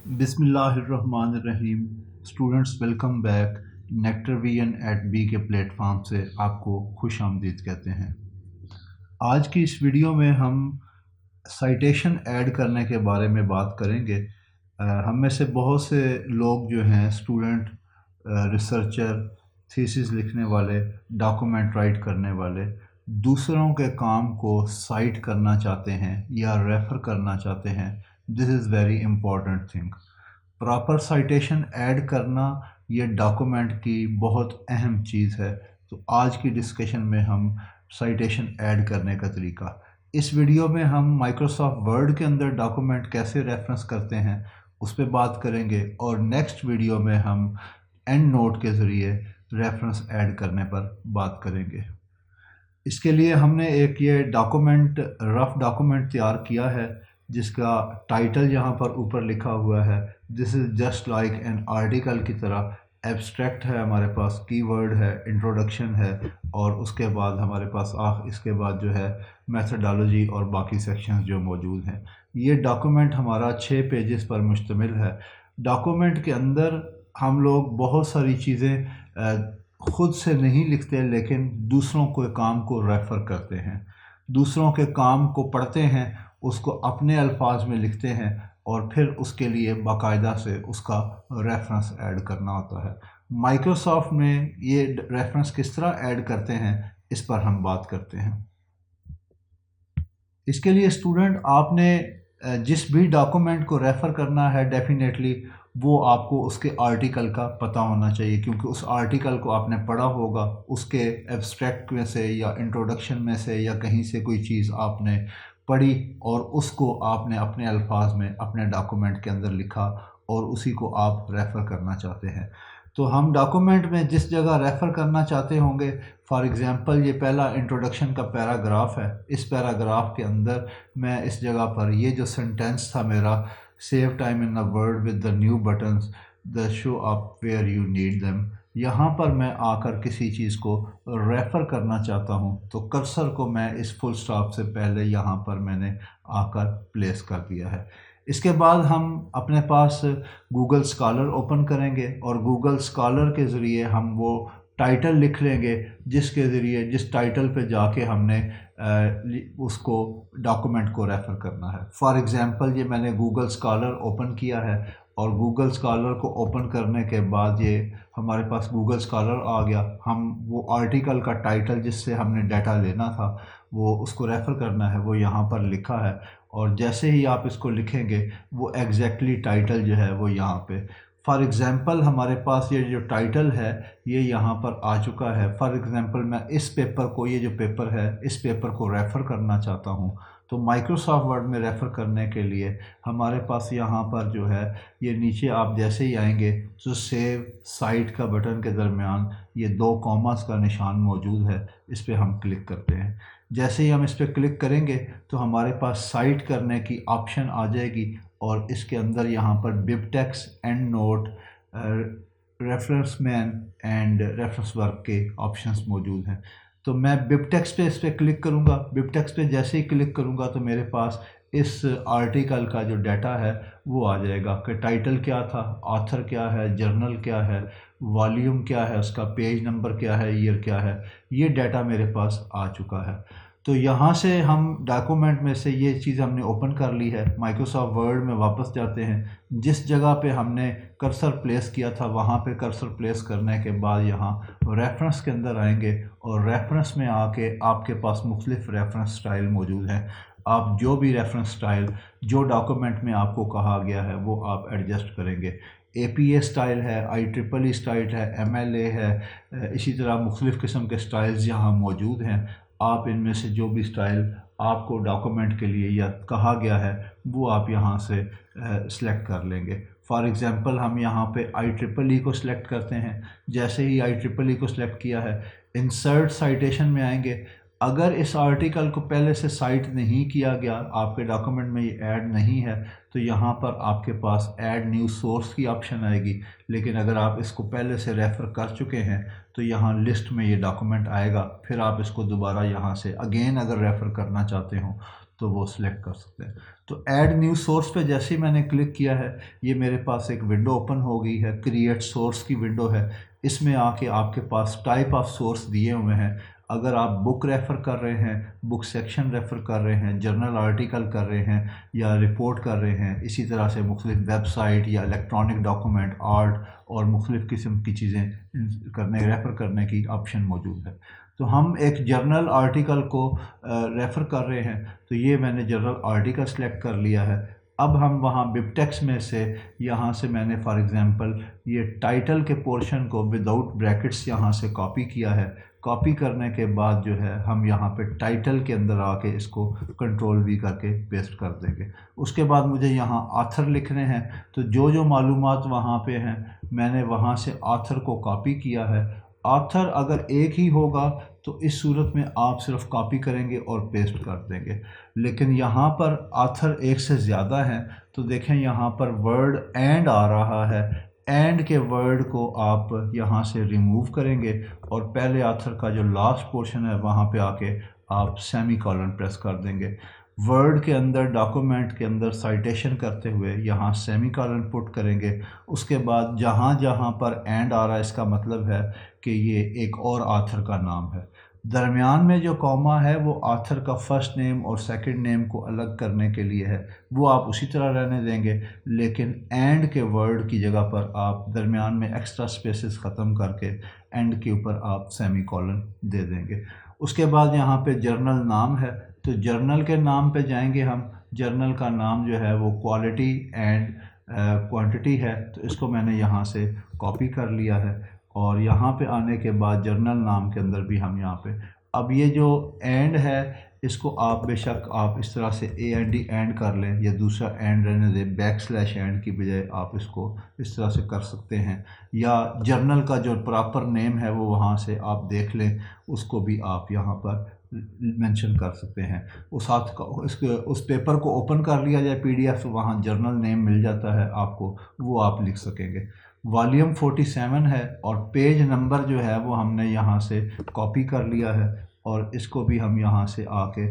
बिस्मिल्लाहिर्रहमानिर्रहीम। Students welcome back. Nectar VN at B K platform से आपको खुश आमदीद कहते हैं। आज की इस वीडियो में हम साइटेशन ऐड करने के बारे में बात करेंगे। हम में से बहुत से लोग जो हैं स्टूडेंट, रिसर्चर, थीसिस लिखने वाले, डॉक्यूमेंट राइट करने वाले, दूसरों के काम को साइट करना चाहते हैं या रेफ़र करना चाहते हैं। This is very important thing. Proper citation add करना ये डॉक्यूमेंट की बहुत अहम चीज़ है। तो आज की डिस्कशन में हम साइटेशन ऐड करने का तरीका, इस वीडियो में हम माइक्रोसॉफ्ट वर्ड के अंदर डॉक्यूमेंट कैसे रेफरेंस करते हैं उस पर बात करेंगे, और नेक्स्ट वीडियो में हम एंड नोट के ज़रिए रेफरेंस ऐड करने पर बात करेंगे। इसके लिए हमने एक ये डॉक्यूमेंट, रफ डॉक्यूमेंट तैयार किया है जिसका टाइटल यहाँ पर ऊपर लिखा हुआ है। This is just like an article की तरह। एब्स्ट्रैक्ट है, हमारे पास कीवर्ड है, इंट्रोडक्शन है, और उसके बाद हमारे पास इसके बाद जो है मेथडोलॉजी और बाकी सेक्शंस जो मौजूद हैं। ये डॉक्यूमेंट हमारा 6 पेजेस पर मुश्तमिल है। डॉक्यूमेंट के अंदर हम लोग बहुत सारी चीज़ें ख़ुद से नहीं लिखते, लेकिन दूसरों के काम को रेफ़र करते हैं, दूसरों के काम को पढ़ते हैं, उसको अपने अल्फाज में लिखते हैं, और फिर उसके लिए बाकायदा से उसका रेफरेंस ऐड करना होता है। माइक्रोसॉफ्ट में ये रेफरेंस किस तरह ऐड करते हैं, इस पर हम बात करते हैं। इसके लिए स्टूडेंट, आपने जिस भी डॉक्यूमेंट को रेफ़र करना है, डेफिनेटली वो आपको उसके आर्टिकल का पता होना चाहिए, क्योंकि उस आर्टिकल को आपने पढ़ा होगा। उसके एब्स्ट्रैक्ट में से या इंट्रोडक्शन में से या कहीं से कोई चीज़ आपने पढ़ी, और उसको आपने अपने अल्फाज में अपने डॉक्यूमेंट के अंदर लिखा, और उसी को आप रेफ़र करना चाहते हैं। तो हम डॉक्यूमेंट में जिस जगह रेफ़र करना चाहते होंगे, फॉर एग्ज़ाम्पल ये पहला इंट्रोडक्शन का पैराग्राफ है। इस पैराग्राफ के अंदर मैं इस जगह पर ये जो सेंटेंस था मेरा, save time in the word with the new buttons the show up where you need them, यहाँ पर मैं आकर किसी चीज़ को रेफ़र करना चाहता हूँ, तो कर्सर को मैं इस फुल स्टॉप से पहले यहाँ पर मैंने आकर प्लेस कर दिया है। इसके बाद हम अपने पास गूगल स्कॉलर ओपन करेंगे, और गूगल स्कॉलर के ज़रिए हम वो टाइटल लिख लेंगे जिसके ज़रिए, जिस टाइटल पे जाके हमने उसको डॉक्यूमेंट को रेफ़र करना है। फॉर एग्ज़ाम्पल, ये मैंने गूगल स्कॉलर ओपन किया है, और गूगल स्कॉलर को ओपन करने के बाद ये हमारे पास गूगल स्कॉलर आ गया। हम वो आर्टिकल का टाइटल जिससे हमने डाटा लेना था, वो उसको रेफ़र करना है, वो यहाँ पर लिखा है, और जैसे ही आप इसको लिखेंगे वो एग्जैक्टली टाइटल जो है वो यहाँ पे, फॉर एग्ज़ाम्पल हमारे पास ये जो टाइटल है ये यहाँ पर आ चुका है। फॉर एग्ज़ाम्पल, मैं इस पेपर को, ये जो पेपर है, इस पेपर को रेफ़र करना चाहता हूँ। तो माइक्रोसॉफ्ट वर्ड में रेफ़र करने के लिए हमारे पास यहाँ पर जो है, ये नीचे आप जैसे ही आएंगे तो सेव साइट का बटन के दरमियान ये 2 कॉमास का निशान मौजूद है, इस पर हम क्लिक करते हैं। जैसे ही हम इस पर क्लिक करेंगे तो हमारे पास साइट करने की ऑप्शन आ जाएगी, और इसके अंदर यहाँ पर BibTeX, and note, reference man and reference work के ऑप्शंस मौजूद हैं। तो मैं बिबटेक्स पे इस पर क्लिक करूँगा। बिबटेक्स पे जैसे ही क्लिक करूँगा तो मेरे पास इस आर्टिकल का जो डाटा है वो आ जाएगा कि टाइटल क्या था, ऑथर क्या है, जर्नल क्या है, वॉल्यूम क्या है, उसका पेज नंबर क्या है, ईयर क्या है। ये डाटा मेरे पास आ चुका है। तो यहाँ से हम डॉक्यूमेंट में से ये चीज़ हमने ओपन कर ली है। माइक्रोसॉफ्ट वर्ड में वापस जाते हैं, जिस जगह पे हमने कर्सर प्लेस किया था वहाँ पे कर्सर प्लेस करने के बाद यहाँ रेफरेंस के अंदर आएंगे, और रेफरेंस में आके आपके पास मुख्तलिफ रेफरेंस स्टाइल मौजूद हैं। आप जो भी रेफरेंस स्टाइल जो डॉक्यूमेंट में आपको कहा गया है वो आप एडजस्ट करेंगे। APA स्टाइल है, IEEE स्टाइल है, MLA है, इसी तरह मुख्तलिफ़ किस्म के स्टाइल्स यहाँ मौजूद हैं। आप इनमें से जो भी स्टाइल आपको डॉक्यूमेंट के लिए या कहा गया है वो आप यहाँ से सिलेक्ट कर लेंगे। फॉर एग्ज़ाम्पल, हम यहाँ पे IEEE को सिलेक्ट करते हैं। जैसे ही IEEE को सिलेक्ट किया है, इंसर्ट साइटेशन में आएंगे। अगर इस आर्टिकल को पहले से साइट नहीं किया गया, आपके डॉक्यूमेंट में ये ऐड नहीं है, तो यहाँ पर आपके पास ऐड न्यू सोर्स की ऑप्शन आएगी। लेकिन अगर आप इसको पहले से रेफ़र कर चुके हैं तो यहाँ लिस्ट में ये डॉक्यूमेंट आएगा। फिर आप इसको दोबारा यहाँ से अगेन अगर रेफ़र करना चाहते हो तो वो सिलेक्ट कर सकते हैं। तो ऐड न्यू सोर्स पे जैसे ही मैंने क्लिक किया है, ये मेरे पास एक विंडो ओपन हो गई है, क्रिएट सोर्स की विंडो है। इसमें आके आपके पास टाइप ऑफ सोर्स दिए हुए हैं। अगर आप बुक रेफ़र कर रहे हैं, बुक सेक्शन रेफ़र कर रहे हैं, जर्नल आर्टिकल कर रहे हैं या रिपोर्ट कर रहे हैं, इसी तरह से मुख्तलिफ वेबसाइट या इलेक्ट्रॉनिक डॉक्यूमेंट, आर्ट और मुख्तलिफ़ किस्म की चीज़ें रेफ़र करने की ऑप्शन मौजूद है। तो हम एक जर्नल आर्टिकल को रेफ़र कर रहे हैं, तो ये मैंने जर्नल आर्टिकल सेलेक्ट कर लिया है। अब हम वहाँ बिबटेक्स में से यहाँ से मैंने फॉर एग्ज़ाम्पल ये टाइटल के पोर्शन को विदाउट ब्रैकेट्स यहाँ से कॉपी किया है। कॉपी करने के बाद जो है हम यहाँ पे टाइटल के अंदर आके इसको कंट्रोल वी करके पेस्ट कर देंगे। उसके बाद मुझे यहाँ ऑथर लिखने हैं, तो जो जो मालूमात वहाँ पे हैं मैंने वहाँ से ऑथर को कॉपी किया है। ऑथर अगर एक ही होगा तो इस सूरत में आप सिर्फ कॉपी करेंगे और पेस्ट कर देंगे, लेकिन यहाँ पर ऑथर एक से ज़्यादा हैं, तो देखें यहाँ पर वर्ड एंड आ रहा है। एंड के वर्ड को आप यहाँ से रिमूव करेंगे और पहले ऑथर का जो लास्ट पोर्शन है वहाँ पे आके आप सेमी कॉलन प्रेस कर देंगे। वर्ड के अंदर, डॉक्यूमेंट के अंदर साइटेशन करते हुए यहाँ सेमी कॉलन पुट करेंगे। उसके बाद जहाँ जहाँ पर एंड आ रहा है इसका मतलब है कि ये एक और ऑथर का नाम है। दरमियान में जो कॉमा है वो ऑथर का फर्स्ट नेम और सेकंड नेम को अलग करने के लिए है, वो आप उसी तरह रहने देंगे, लेकिन एंड के वर्ड की जगह पर आप दरमियान में एक्स्ट्रा स्पेसेस ख़त्म करके एंड के ऊपर आप सेमी कॉलन दे देंगे। उसके बाद यहाँ पे जर्नल नाम है, तो जर्नल के नाम पे जाएंगे हम। जर्नल का नाम जो है वो क्वालिटी एंड क्वांटिटी है, तो इसको मैंने यहाँ से कॉपी कर लिया है और यहाँ पे आने के बाद जर्नल नाम के अंदर भी हम यहाँ पे, अब ये जो एंड है इसको आप बेशक आप इस तरह से AND एंड कर लें या दूसरा एंड रहने दें, बैकस्लैश एंड की बजाय आप इसको इस तरह से कर सकते हैं, या जर्नल का जो प्रॉपर नेम है वो वहाँ से आप देख लें, उसको भी आप यहाँ पर मेंशन कर सकते हैं। उस पेपर को ओपन कर लिया जाए PDF, वहाँ जर्नल नेम मिल जाता है आपको, वो आप लिख सकेंगे। वॉल्यूम 47 है और पेज नंबर जो है वो हमने यहाँ से कॉपी कर लिया है और इसको भी हम यहाँ से आके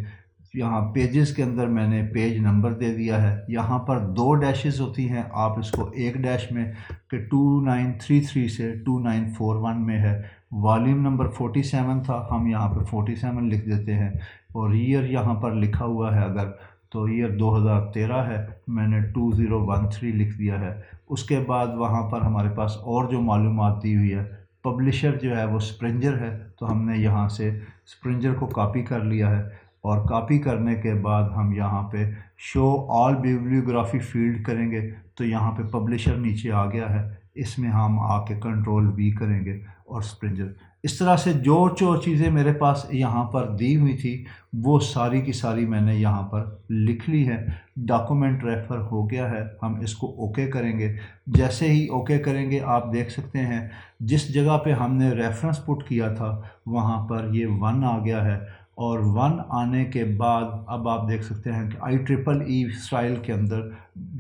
यहाँ पेजेस के अंदर मैंने पेज नंबर दे दिया है। यहाँ पर 2 डैशेस होती हैं, आप इसको एक डैश में कि 2933 से 2941 में है। वॉल्यूम नंबर 47 था, हम यहाँ पे 47 लिख देते हैं और ईयर यहाँ पर लिखा हुआ है अगर, तो ईयर 2013 है, मैंने 2013 लिख दिया है। उसके बाद वहाँ पर हमारे पास और जो मालूमात दी हुई है, पब्लिशर जो है वो स्प्रिंजर है, तो हमने यहाँ से स्प्रिंजर को कॉपी कर लिया है और कॉपी करने के बाद हम यहाँ पे शो ऑल बिब्लियोग्राफी फील्ड करेंगे, तो यहाँ पे पब्लिशर नीचे आ गया है, इसमें हम आके कंट्रोल V करेंगे और स्प्रिंजर। इस तरह से जो जो चीज़ें मेरे पास यहाँ पर दी हुई थी वो सारी की सारी मैंने यहाँ पर लिख ली है। डॉक्यूमेंट रेफ़र हो गया है, हम इसको ओके करेंगे। जैसे ही ओके करेंगे आप देख सकते हैं जिस जगह पे हमने रेफरेंस पुट किया था वहाँ पर ये 1 आ गया है और 1 आने के बाद अब आप देख सकते हैं कि IEEE स्टाइल के अंदर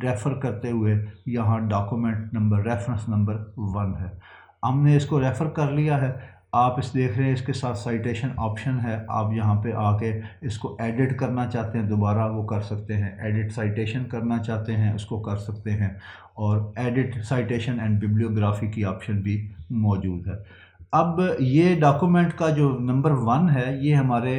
रेफ़र करते हुए यहाँ डॉक्यूमेंट नंबर रेफरेंस नंबर 1 है। हमने इसको रेफ़र कर लिया है। आप इस देख रहे हैं इसके साथ साइटेशन ऑप्शन है, आप यहाँ पे आके इसको एडिट करना चाहते हैं दोबारा वो कर सकते हैं, एडिट साइटेशन करना चाहते हैं उसको कर सकते हैं और एडिट साइटेशन एंड बिब्लियोग्राफी की ऑप्शन भी मौजूद है। अब ये डॉक्यूमेंट का जो नंबर 1 है ये हमारे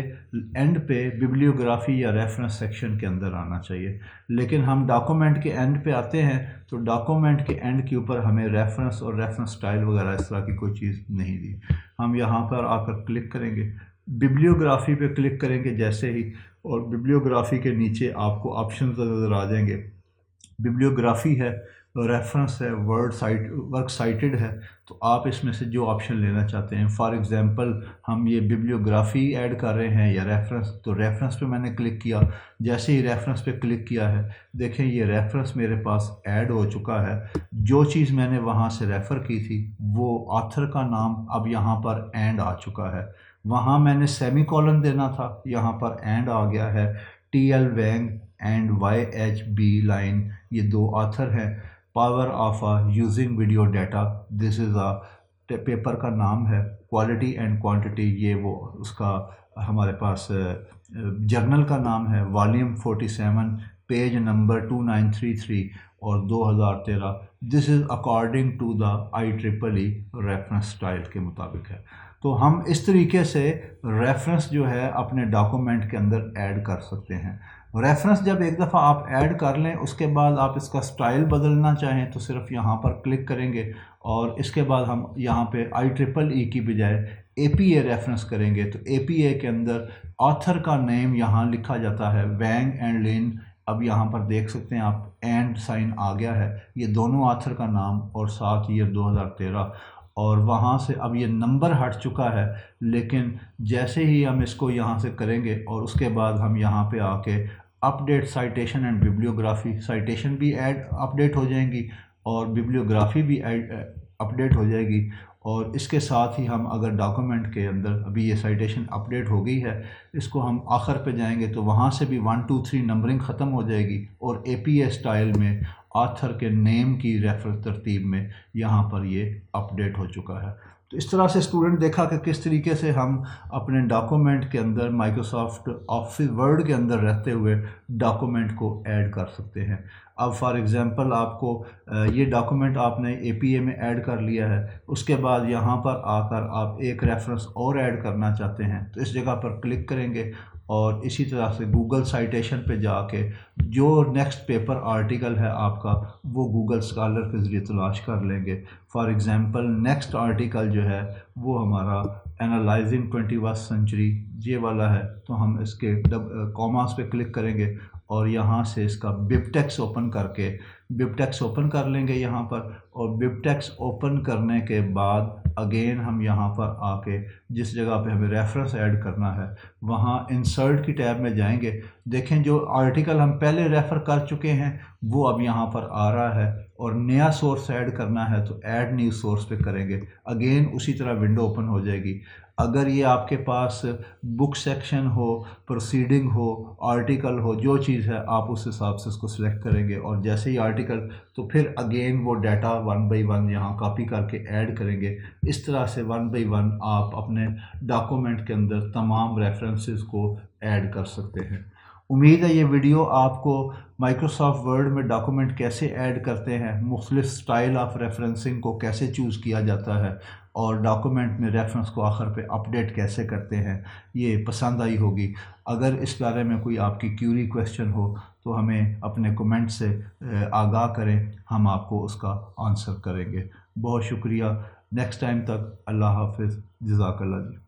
एंड पे बिब्लियोग्राफी या रेफरेंस सेक्शन के अंदर आना चाहिए, लेकिन हम डॉक्यूमेंट के एंड पे आते हैं तो डॉक्यूमेंट के एंड के ऊपर हमें रेफरेंस और रेफरेंस स्टाइल वगैरह इस तरह की कोई चीज़ नहीं दी। हम यहाँ पर आकर क्लिक करेंगे, बिब्लियोग्राफी पे क्लिक करेंगे जैसे ही, और बिब्लियोग्राफी के नीचे आपको ऑप्शन नज़र आ जाएंगे। बिब्लियोग्राफी है, रेफरेंस है, वर्क साइटेड है, तो आप इसमें से जो ऑप्शन लेना चाहते हैं। फॉर एग्जांपल हम ये बिब्लियोग्राफी ऐड कर रहे हैं या रेफरेंस, तो रेफरेंस पे मैंने क्लिक किया। जैसे ही रेफरेंस पे क्लिक किया है देखें ये रेफरेंस मेरे पास ऐड हो चुका है। जो चीज़ मैंने वहाँ से रेफ़र की थी वो ऑथर का नाम अब यहाँ पर एंड आ चुका है। वहाँ मैंने सेमी कॉलन देना था, यहाँ पर एंड आ गया है। TL Wang and YHB line, ये 2 ऑथर हैं। Power of using video data, this is paper का नाम है। क्वालिटी एंड क्वांटिटी, ये वो उसका हमारे पास जर्नल का नाम है वॉल्यूम 47, पेज नंबर 2933 और 2013। This is according to the IEEE reference style के मुताबिक है। तो हम इस तरीके से रेफरेंस जो है अपने डॉक्यूमेंट के अंदर ऐड कर सकते हैं। रेफरेंस जब एक दफ़ा आप ऐड कर लें, उसके बाद आप इसका स्टाइल बदलना चाहें तो सिर्फ यहाँ पर क्लिक करेंगे और इसके बाद हम यहाँ पे IEEE की बजाय APA रेफरेंस करेंगे। तो APA के अंदर ऑथर का नेम यहाँ लिखा जाता है वैंग एंड लिन। अब यहाँ पर देख सकते हैं आप, एंड साइन आ गया है, ये दोनों ऑथर का नाम और साथ ईयर 2013। और वहाँ से अब ये नंबर हट चुका है, लेकिन जैसे ही हम इसको यहाँ से करेंगे और उसके बाद हम यहाँ पे आके update citation and bibliography, citation भी अपडेट हो जाएंगी और बिब्लियोग्राफी भी अपडेट हो जाएगी। और इसके साथ ही हम अगर डॉक्यूमेंट के अंदर अभी ये साइटेशन अपडेट हो गई है, इसको हम आखिर पे जाएंगे तो वहाँ से भी 1 2 3 नंबरिंग ख़त्म हो जाएगी और APA स्टाइल में ऑथर के नेम की रेफर तरतीब में यहाँ पर ये अपडेट हो चुका है। तो इस तरह से स्टूडेंट देखा कि किस तरीके से हम अपने डॉक्यूमेंट के अंदर माइक्रोसॉफ्ट ऑफिस वर्ड के अंदर रहते हुए डॉक्यूमेंट को ऐड कर सकते हैं। अब फॉर एग्ज़ाम्पल आपको ये डॉक्यूमेंट आपने APA में ऐड कर लिया है, उसके बाद यहाँ पर आकर आप एक रेफरेंस और ऐड करना चाहते हैं तो इस जगह पर क्लिक करेंगे और इसी तरह से गूगल साइटेशन पे जाके जो नेक्स्ट पेपर आर्टिकल है आपका वो गूगल स्कॉलर के ज़रिए तलाश कर लेंगे। फॉर एग्ज़ाम्पल नेक्स्ट आर्टिकल जो है वो हमारा एनालाइजिंग 21st सेंचुरी ये वाला है, तो हम इसके कॉमास पे क्लिक करेंगे और यहाँ से इसका बिबटेक्स ओपन करके बिबटेक्स ओपन कर लेंगे यहाँ पर। और बिबटेक्स ओपन करने के बाद अगेन हम यहाँ पर आके जिस जगह पे हमें रेफरेंस ऐड करना है वहाँ इंसर्ट की टैब में जाएंगे। देखें जो आर्टिकल हम पहले रेफ़र कर चुके हैं वो अब यहाँ पर आ रहा है और नया सोर्स ऐड करना है तो ऐड न्यू सोर्स पे करेंगे, अगेन उसी तरह विंडो ओपन हो जाएगी। अगर ये आपके पास बुक सेक्शन हो, प्रोसीडिंग हो, आर्टिकल हो, जो चीज़ है आप उस हिसाब से उसको सिलेक्ट करेंगे और जैसे ही आर्टिकल तो फिर अगेन वो डाटा 1 बाई 1 यहाँ कॉपी करके ऐड करेंगे। इस तरह से 1 बाई 1 आप अपने डॉक्यूमेंट के अंदर तमाम रेफरेंसेस को ऐड कर सकते हैं। उम्मीद है ये वीडियो आपको माइक्रोसॉफ्ट वर्ड में डॉक्यूमेंट कैसे ऐड करते हैं, मुख्तलिफ स्टाइल ऑफ रेफरेंसिंग को कैसे चूज़ किया जाता है और डॉक्यूमेंट में रेफरेंस को आखिर पे अपडेट कैसे करते हैं, ये पसंद आई होगी। अगर इस बारे में कोई आपकी क्यूरी क्वेश्चन हो तो हमें अपने कमेंट से आगाह करें, हम आपको उसका आंसर करेंगे। बहुत शुक्रिया। नेक्स्ट टाइम तक अल्लाह हाफिज़, जज़ाकल्लाह जी।